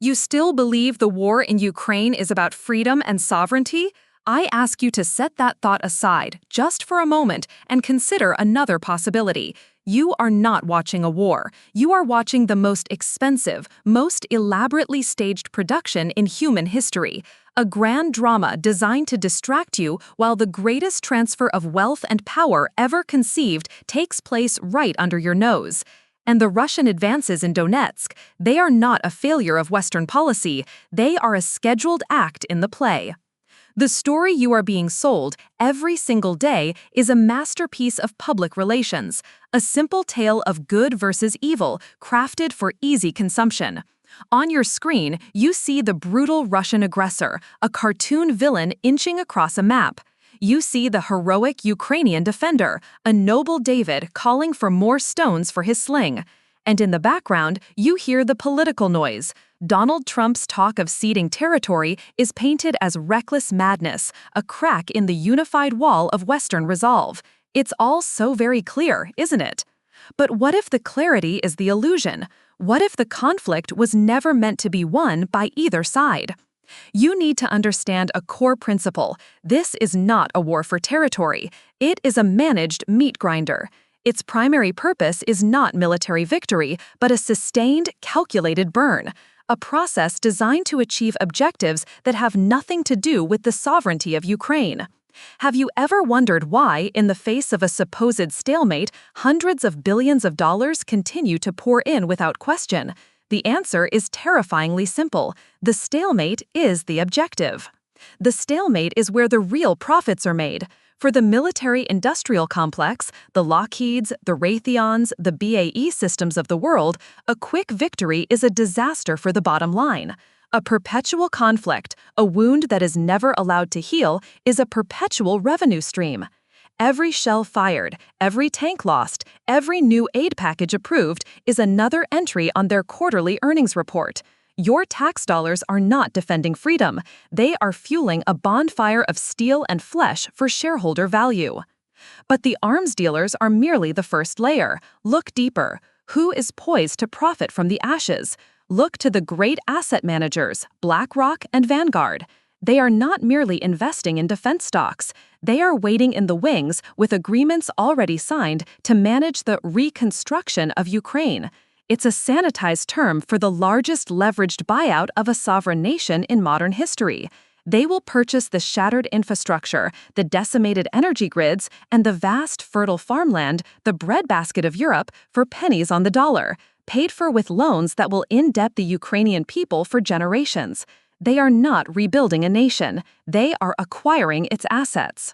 You still believe the war in Ukraine is about freedom and sovereignty? I ask you to set that thought aside just for a moment and consider another possibility. You are not watching a war. You are watching the most expensive, most elaborately staged production in human history. A grand drama designed to distract you while the greatest transfer of wealth and power ever conceived takes place right under your nose. And the Russian advances in Donetsk, they are not a failure of Western policy, they are a scheduled act in the play. The story you are being sold every single day is a masterpiece of public relations, a simple tale of good versus evil crafted for easy consumption. On your screen, you see the brutal Russian aggressor, a cartoon villain inching across a map. You see the heroic Ukrainian defender, a noble David calling for more stones for his sling. And in the background, you hear the political noise. Donald Trump's talk of ceding territory is painted as reckless madness, a crack in the unified wall of Western resolve. It's all so very clear, isn't it? But what if the clarity is the illusion? What if the conflict was never meant to be won by either side? You need to understand a core principle. This is not a war for territory. It is a managed meat grinder. Its primary purpose is not military victory, but a sustained, calculated burn, a process designed to achieve objectives that have nothing to do with the sovereignty of Ukraine. Have you ever wondered why, in the face of a supposed stalemate, hundreds of billions of dollars continue to pour in without question? The answer is terrifyingly simple. The stalemate is the objective. The stalemate is where the real profits are made. For the military-industrial complex, the Lockheeds, the Raytheons, the BAE systems of the world, a quick victory is a disaster for the bottom line. A perpetual conflict, a wound that is never allowed to heal, is a perpetual revenue stream. Every shell fired, every tank lost, every new aid package approved is another entry on their quarterly earnings report. Your tax dollars are not defending freedom. They are fueling a bonfire of steel and flesh for shareholder value. But the arms dealers are merely the first layer. Look deeper. Who is poised to profit from the ashes? Look to the great asset managers, BlackRock and Vanguard. They are not merely investing in defense stocks. They are waiting in the wings with agreements already signed to manage the reconstruction of Ukraine. It's a sanitized term for the largest leveraged buyout of a sovereign nation in modern history. They will purchase the shattered infrastructure, the decimated energy grids, and the vast fertile farmland, the breadbasket of Europe, for pennies on the dollar, paid for with loans that will in-debt the Ukrainian people for generations. They are not rebuilding a nation. They are acquiring its assets.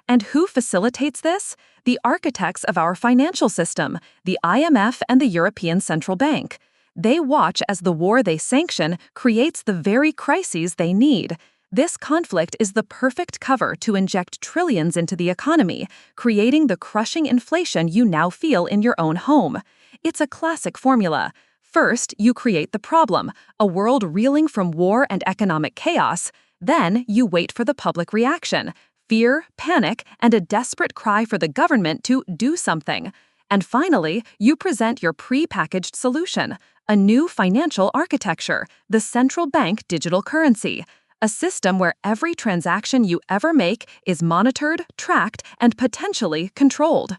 And who facilitates this? The architects of our financial system, the IMF and the European Central Bank. They watch as the war they sanction creates the very crises they need. This conflict is the perfect cover to inject trillions into the economy, creating the crushing inflation you now feel in your own home. It's a classic formula. First, you create the problem, a world reeling from war and economic chaos. Then, you wait for the public reaction, fear, panic, and a desperate cry for the government to do something. And finally, you present your pre-packaged solution, a new financial architecture, the central bank digital currency, a system where every transaction you ever make is monitored, tracked, and potentially controlled.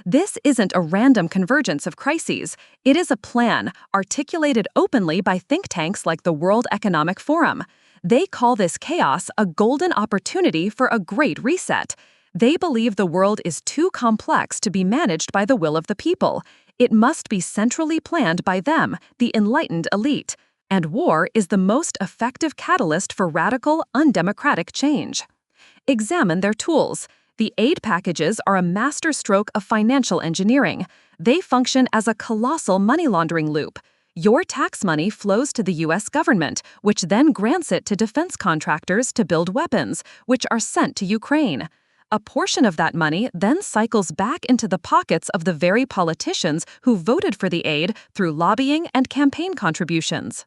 This isn't a random convergence of crises. It is a plan articulated openly by think tanks like the World Economic Forum. They call this chaos a golden opportunity for a great reset. They believe the world is too complex to be managed by the will of the people. It must be centrally planned by them, the enlightened elite. And war is the most effective catalyst for radical, undemocratic change. Examine their tools. The aid packages are a masterstroke of financial engineering. They function as a colossal money laundering loop. Your tax money flows to the U.S. government, which then grants it to defense contractors to build weapons, which are sent to Ukraine. A portion of that money then cycles back into the pockets of the very politicians who voted for the aid through lobbying and campaign contributions.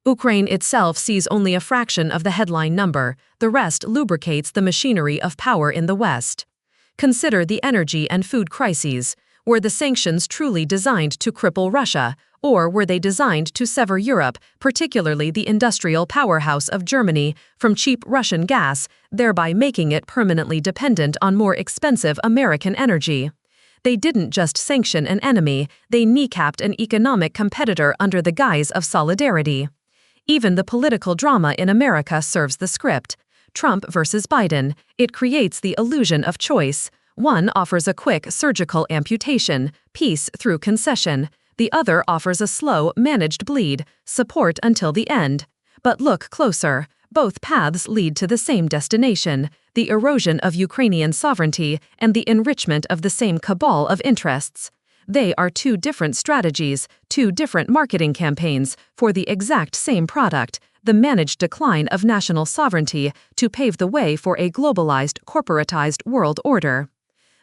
Ukraine itself sees only a fraction of the headline number. The rest lubricates the machinery of power in the West. Consider the energy and food crises. Were the sanctions truly designed to cripple Russia, or were they designed to sever Europe, particularly the industrial powerhouse of Germany, from cheap Russian gas, thereby making it permanently dependent on more expensive American energy? They didn't just sanction an enemy, they kneecapped an economic competitor under the guise of solidarity. Even the political drama in America serves the script. Trump versus Biden. It creates the illusion of choice. One offers a quick surgical amputation, peace through concession. The other offers a slow, managed bleed, support until the end. But look closer. Both paths lead to the same destination, the erosion of Ukrainian sovereignty and the enrichment of the same cabal of interests. They are two different strategies, two different marketing campaigns for the exact same product, the managed decline of national sovereignty to pave the way for a globalized, corporatized world order.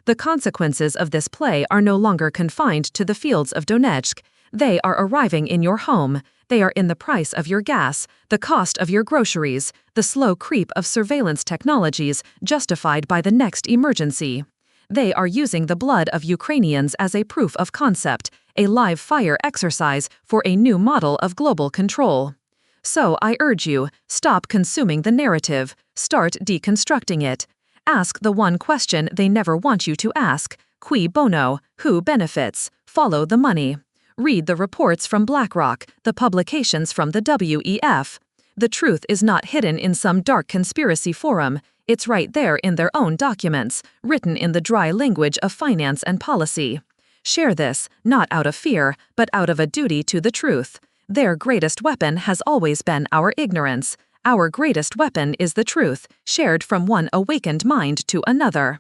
The consequences of this play are no longer confined to the fields of Donetsk. They are arriving in your home. They are in the price of your gas, the cost of your groceries, the slow creep of surveillance technologies justified by the next emergency. They are using the blood of Ukrainians as a proof of concept, a live fire exercise for a new model of global control. So I urge you, stop consuming the narrative, start deconstructing it. Ask the one question they never want you to ask, cui bono, who benefits? Follow the money. Read the reports from BlackRock, the publications from the WEF. The truth is not hidden in some dark conspiracy forum. It's right there in their own documents, written in the dry language of finance and policy. Share this, not out of fear, but out of a duty to the truth. Their greatest weapon has always been our ignorance. Our greatest weapon is the truth, shared from one awakened mind to another.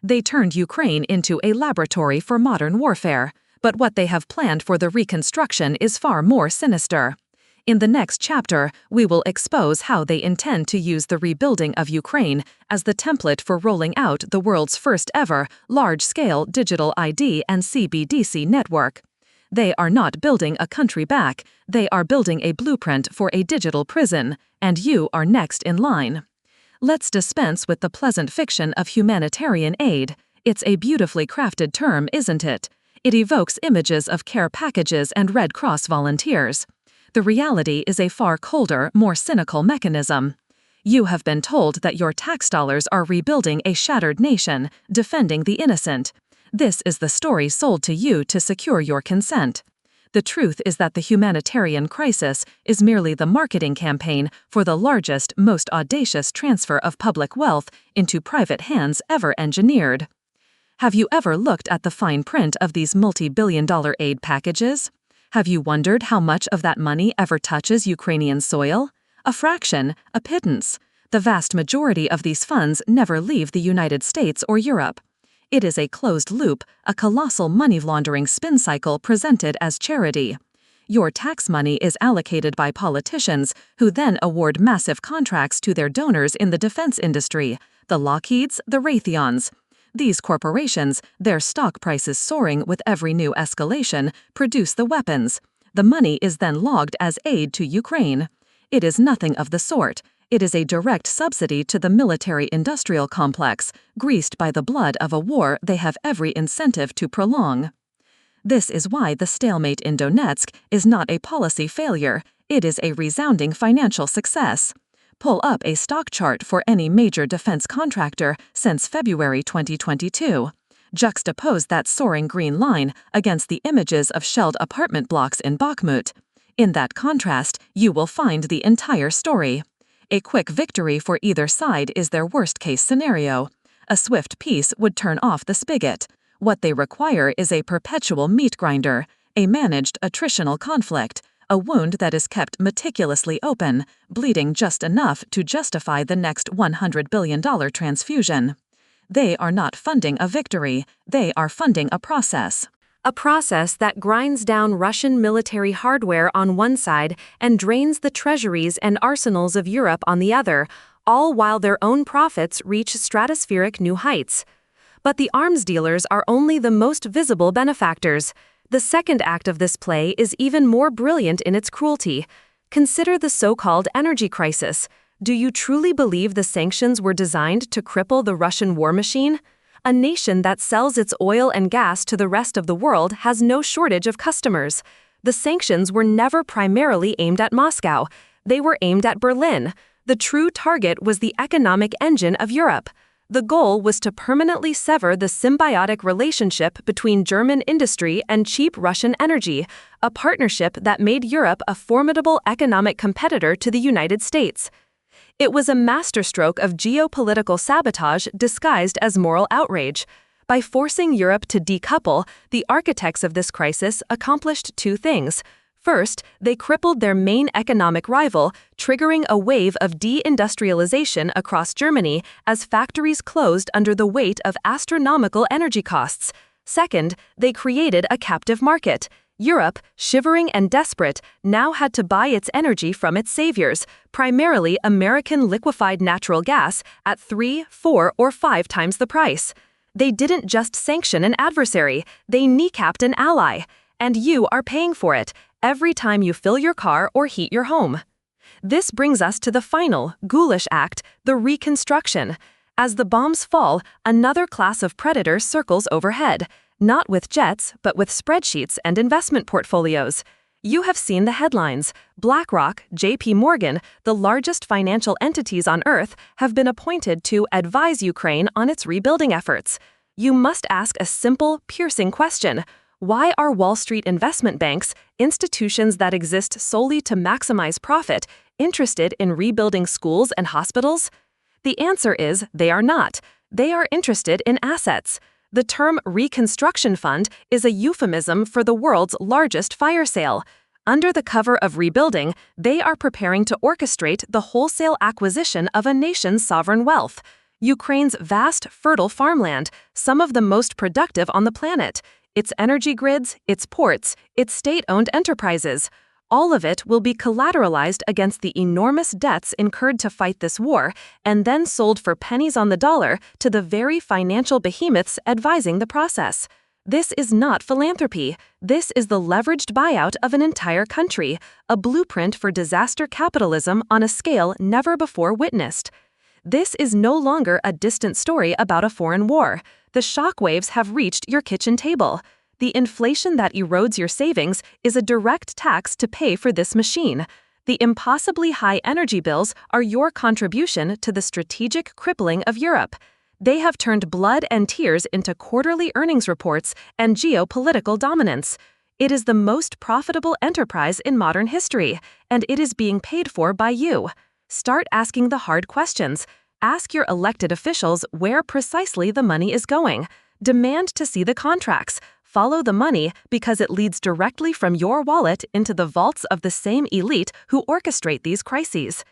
They turned Ukraine into a laboratory for modern warfare, but what they have planned for the reconstruction is far more sinister. In the next chapter, we will expose how they intend to use the rebuilding of Ukraine as the template for rolling out the world's first ever large-scale digital ID and CBDC network. They are not building a country back, they are building a blueprint for a digital prison, and you are next in line. Let's dispense with the pleasant fiction of humanitarian aid. It's a beautifully crafted term, isn't it? It evokes images of care packages and Red Cross volunteers. The reality is a far colder, more cynical mechanism. You have been told that your tax dollars are rebuilding a shattered nation, defending the innocent. This is the story sold to you to secure your consent. The truth is that the humanitarian crisis is merely the marketing campaign for the largest, most audacious transfer of public wealth into private hands ever engineered. Have you ever looked at the fine print of these multi-billion-dollar aid packages? Have you wondered how much of that money ever touches Ukrainian soil? A fraction, a pittance. The vast majority of these funds never leave the United States or Europe. It is a closed loop, a colossal money laundering spin cycle presented as charity. Your tax money is allocated by politicians who then award massive contracts to their donors in the defense industry, the Lockheeds, the Raytheons. These corporations, their stock prices soaring with every new escalation, produce the weapons. The money is then logged as aid to Ukraine. It is nothing of the sort. It is a direct subsidy to the military-industrial complex, greased by the blood of a war they have every incentive to prolong. This is why the stalemate in Donetsk is not a policy failure, it is a resounding financial success. Pull up a stock chart for any major defense contractor since February 2022. Juxtapose that soaring green line against the images of shelled apartment blocks in Bakhmut. In that contrast, you will find the entire story. A quick victory for either side is their worst-case scenario. A swift peace would turn off the spigot. What they require is a perpetual meat grinder, a managed attritional conflict, a wound that is kept meticulously open, bleeding just enough to justify the next $100 billion transfusion. They are not funding a victory, they are funding a process. A process that grinds down Russian military hardware on one side and drains the treasuries and arsenals of Europe on the other, all while their own profits reach stratospheric new heights. But the arms dealers are only the most visible benefactors. The second act of this play is even more brilliant in its cruelty. Consider the so-called energy crisis. Do you truly believe the sanctions were designed to cripple the Russian war machine? A nation that sells its oil and gas to the rest of the world has no shortage of customers. The sanctions were never primarily aimed at Moscow. They were aimed at Berlin. The true target was the economic engine of Europe. The goal was to permanently sever the symbiotic relationship between German industry and cheap Russian energy, a partnership that made Europe a formidable economic competitor to the United States. It was a masterstroke of geopolitical sabotage disguised as moral outrage. By forcing Europe to decouple, the architects of this crisis accomplished two things. First, they crippled their main economic rival, triggering a wave of deindustrialization across Germany as factories closed under the weight of astronomical energy costs. Second, they created a captive market. Europe, shivering and desperate, now had to buy its energy from its saviors, primarily American liquefied natural gas, at 3, 4, or 5 times the price. They didn't just sanction an adversary, they kneecapped an ally. And you are paying for it every time you fill your car or heat your home. This brings us to the final, ghoulish act, the reconstruction. As the bombs fall, another class of predator circles overhead, not with jets, but with spreadsheets and investment portfolios. You have seen the headlines. BlackRock, JP Morgan, the largest financial entities on Earth, have been appointed to advise Ukraine on its rebuilding efforts. You must ask a simple, piercing question. Why are Wall Street investment banks, institutions that exist solely to maximize profit, interested in rebuilding schools and hospitals? The answer is they are not. They are interested in assets. The term reconstruction fund is a euphemism for the world's largest fire sale. Under the cover of rebuilding, they are preparing to orchestrate the wholesale acquisition of a nation's sovereign wealth. Ukraine's vast, fertile farmland, some of the most productive on the planet. Its energy grids, its ports, its state-owned enterprises. All of it will be collateralized against the enormous debts incurred to fight this war, and then sold for pennies on the dollar to the very financial behemoths advising the process. This is not philanthropy. This is the leveraged buyout of an entire country, a blueprint for disaster capitalism on a scale never before witnessed. This is no longer a distant story about a foreign war. The shockwaves have reached your kitchen table. The inflation that erodes your savings is a direct tax to pay for this machine. The impossibly high energy bills are your contribution to the strategic crippling of Europe. They have turned blood and tears into quarterly earnings reports and geopolitical dominance. It is the most profitable enterprise in modern history, and it is being paid for by you. Start asking the hard questions. Ask your elected officials where precisely the money is going. Demand to see the contracts. Follow the money because it leads directly from your wallet into the vaults of the same elite who orchestrate these crises.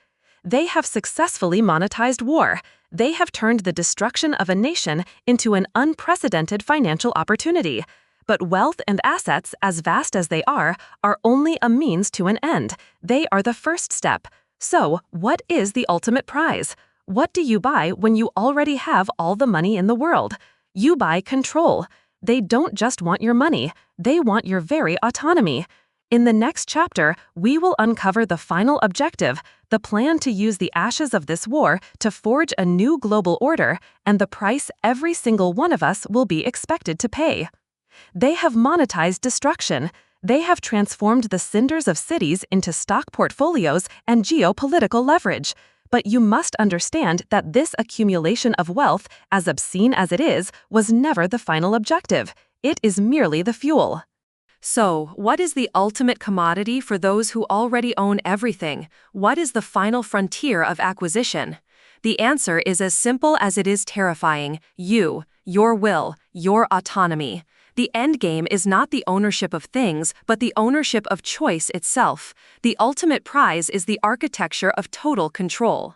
They have successfully monetized war. They have turned the destruction of a nation into an unprecedented financial opportunity. But wealth and assets, as vast as they are only a means to an end. They are the first step. So, what is the ultimate prize? What do you buy when you already have all the money in the world? You buy control. They don't just want your money, they want your very autonomy. In the next chapter, we will uncover the final objective, the plan to use the ashes of this war to forge a new global order, and the price every single one of us will be expected to pay. They have monetized destruction. They have transformed the cinders of cities into stock portfolios and geopolitical leverage. But you must understand that this accumulation of wealth, as obscene as it is, was never the final objective. It is merely the fuel. So, what is the ultimate commodity for those who already own everything? What is the final frontier of acquisition? The answer is as simple as it is terrifying. You, your will, your autonomy. The endgame is not the ownership of things, but the ownership of choice itself. The ultimate prize is the architecture of total control.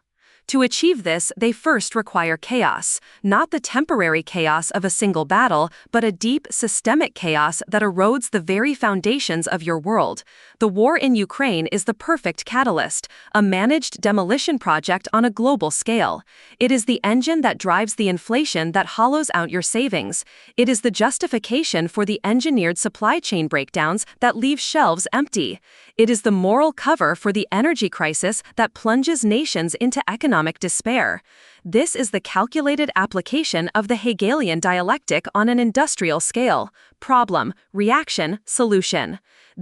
To achieve this, they first require chaos, not the temporary chaos of a single battle, but a deep, systemic chaos that erodes the very foundations of your world. The war in Ukraine is the perfect catalyst, a managed demolition project on a global scale. It is the engine that drives the inflation that hollows out your savings. It is the justification for the engineered supply chain breakdowns that leave shelves empty. It is the moral cover for the energy crisis that plunges nations into economic economic despair. This is the calculated application of the Hegelian dialectic on an industrial scale: problem, reaction, solution.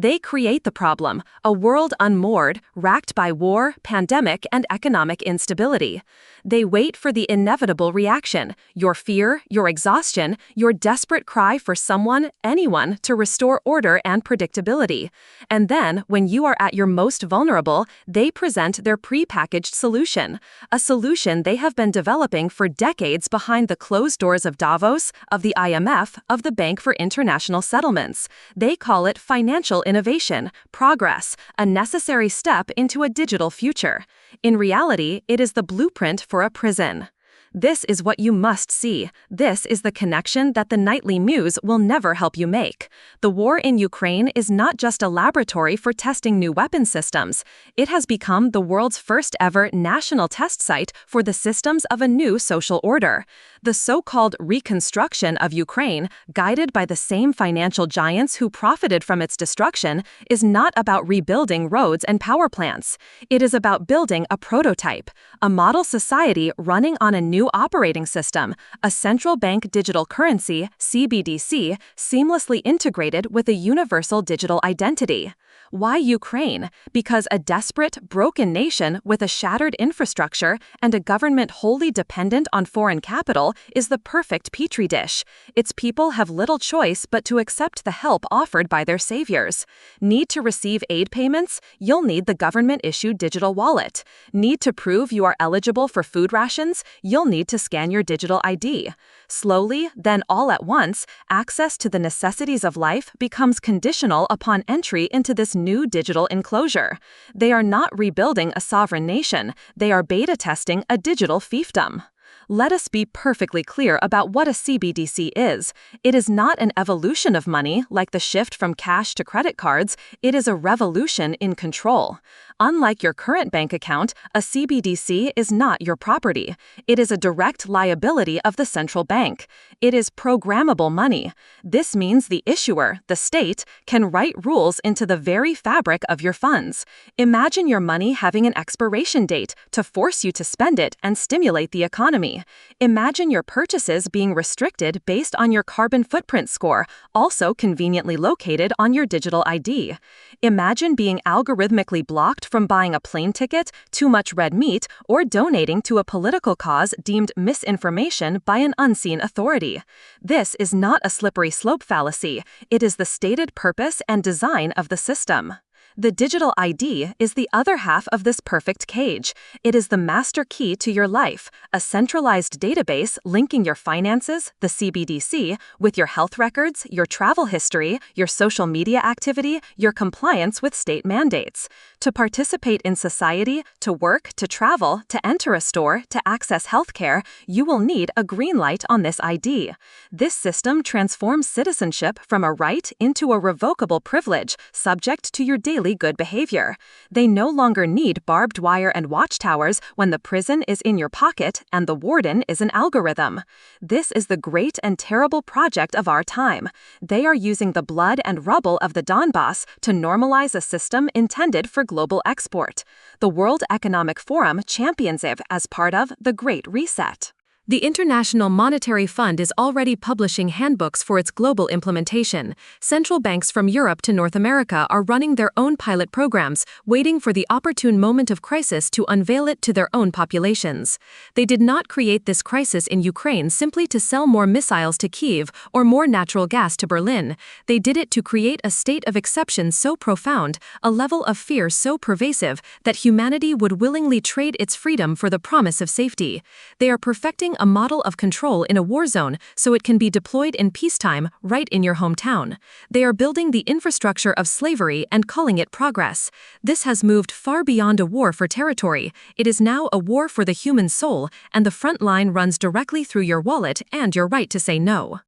They create the problem, a world unmoored, racked by war, pandemic, and economic instability. They wait for the inevitable reaction: your fear, your exhaustion, your desperate cry for someone, anyone, to restore order and predictability. And then, when you are at your most vulnerable, they present their pre-packaged solution, a solution they have been developing for decades behind the closed doors of Davos, of the IMF, of the Bank for International Settlements. They call it financial innovation, progress, a necessary step into a digital future. In reality, it is the blueprint for a prison. This is what you must see. This is the connection that the nightly muse will never help you make. The war in Ukraine is not just a laboratory for testing new weapon systems. It has become the world's first ever national test site for the systems of a new social order. The so-called reconstruction of Ukraine, guided by the same financial giants who profited from its destruction, is not about rebuilding roads and power plants. It is about building a prototype, a model society running on a new operating system, a central bank digital currency, CBDC, seamlessly integrated with a universal digital identity. Why Ukraine? Because a desperate, broken nation with a shattered infrastructure and a government wholly dependent on foreign capital is the perfect petri dish. Its people have little choice but to accept the help offered by their saviors. Need to receive aid payments? You'll need the government-issued digital wallet. Need to prove you are eligible for food rations? You'll need to scan your digital ID. Slowly, then all at once, access to the necessities of life becomes conditional upon entry into this new digital enclosure. They are not rebuilding a sovereign nation, they are beta testing a digital fiefdom. Let us be perfectly clear about what a CBDC is. It is not an evolution of money like the shift from cash to credit cards. It is a revolution in control. Unlike your current bank account, a CBDC is not your property. It is a direct liability of the central bank. It is programmable money. This means the issuer, the state, can write rules into the very fabric of your funds. Imagine your money having an expiration date to force you to spend it and stimulate the economy. Imagine your purchases being restricted based on your carbon footprint score, also conveniently located on your digital ID. Imagine being algorithmically blocked from buying a plane ticket, too much red meat, or donating to a political cause deemed misinformation by an unseen authority. This is not a slippery slope fallacy. It is the stated purpose and design of the system. The digital ID is the other half of this perfect cage. It is the master key to your life, a centralized database linking your finances, the CBDC, with your health records, your travel history, your social media activity, your compliance with state mandates. To participate in society, to work, to travel, to enter a store, to access healthcare, you will need a green light on this ID. This system transforms citizenship from a right into a revocable privilege, subject to your daily good behavior. They no longer need barbed wire and watchtowers when the prison is in your pocket and the warden is an algorithm. This is the great and terrible project of our time. They are using the blood and rubble of the Donbass to normalize a system intended for global export. The World Economic Forum champions it as part of the Great Reset. The International Monetary Fund is already publishing handbooks for its global implementation. Central banks from Europe to North America are running their own pilot programs, waiting for the opportune moment of crisis to unveil it to their own populations. They did not create this crisis in Ukraine simply to sell more missiles to Kyiv or more natural gas to Berlin. They did it to create a state of exception so profound, a level of fear so pervasive, that humanity would willingly trade its freedom for the promise of safety. They are perfecting a model of control in a war zone so it can be deployed in peacetime right in your hometown. They are building the infrastructure of slavery and calling it progress. This has moved far beyond a war for territory. It is now a war for the human soul, and the front line runs directly through your wallet and your right to say no.